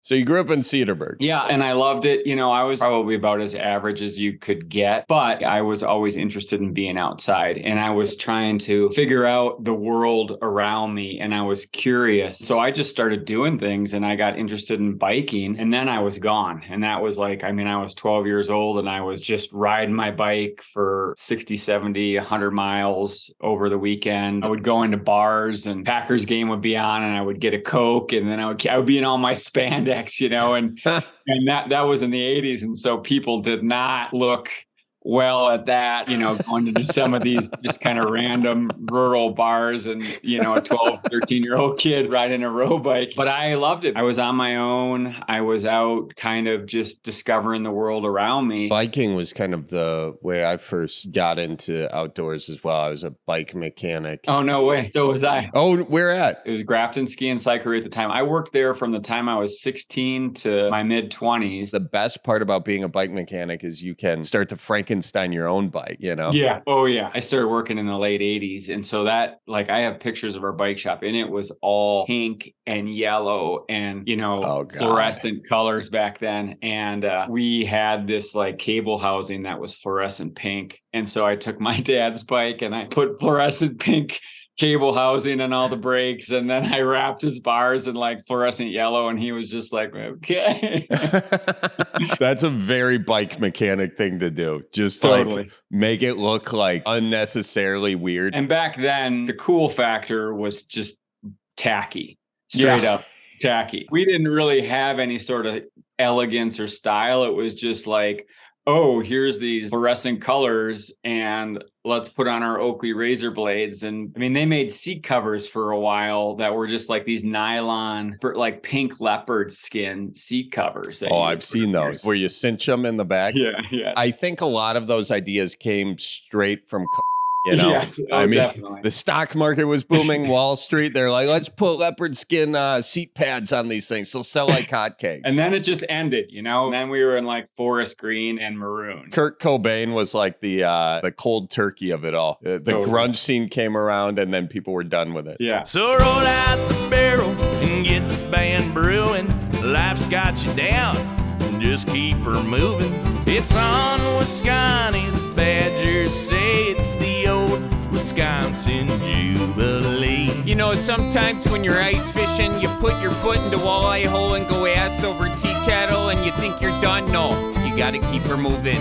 So you grew up in Cedarburg. Yeah, and I loved it. You know, I was probably about as average as you could get, but I was always interested in being outside, and I was trying to figure out the world around me, and I was curious. So I just started doing things, and I got interested in biking, and then I was gone. And that was like, I mean, I was 12 years old, and I was just riding my bike for 60, 70, 100 miles over the weekend. I would go into bars, and Packers game would be on, and I would get a Coke, and then I would be in all my spandex, you know, and that was in the 80s. And so people did not look well at that, you know, going into some of these just kind of random rural bars and, you know, a 12, 13-year-old kid riding a road bike. But I loved it. I was on my own. I was out kind of just discovering the world around me. Biking was kind of the way I first got into outdoors as well. I was a bike mechanic. Oh, no way. So was I. Oh, where at? It was Grafton Ski and Cyclery at the time. I worked there from the time I was 16 to my mid-20s. The best part about being a bike mechanic is you can start to Frankenstein your own bike, you know? Yeah. Oh, yeah. I started working in the late 80s. And so that, like, I have pictures of our bike shop, and it was all pink and yellow and, you know, fluorescent colors back then. And we had this like cable housing that was fluorescent pink. And so I took my dad's bike and I put fluorescent pink cable housing on all the brakes, and then I wrapped his bars in like fluorescent yellow, and he was just like, okay. That's a very bike mechanic thing to do. Just totally. Like make it look like unnecessarily weird. And back then the cool factor was just tacky, straight up tacky. We didn't really have any sort of elegance or style. It was just like, oh, here's these fluorescent colors, and let's put on our Oakley razor blades. And I mean, they made seat covers for a while that were just like these nylon, like pink leopard skin seat covers. Oh, I've seen those where you cinch them in the back. Yeah. I think a lot of those ideas came straight from you know, yes, I mean, definitely. The stock market was booming, Wall Street. They're like, let's put leopard skin seat pads on these things. They'll sell like hotcakes. And then it just ended, you know, and then we were in like forest green and maroon. Kurt Cobain was like the cold turkey of it all. The grunge scene came around, and then people were done with it. Yeah. So roll out the barrel and get the band brewing. Life's got you down, just keep her moving. It's on Wisconsin, the Badgers say it's the old Wisconsin Jubilee. You know, sometimes when you're ice fishing, you put your foot in the walleye hole and go ass over tea kettle, and you think you're done. No, you gotta keep her moving.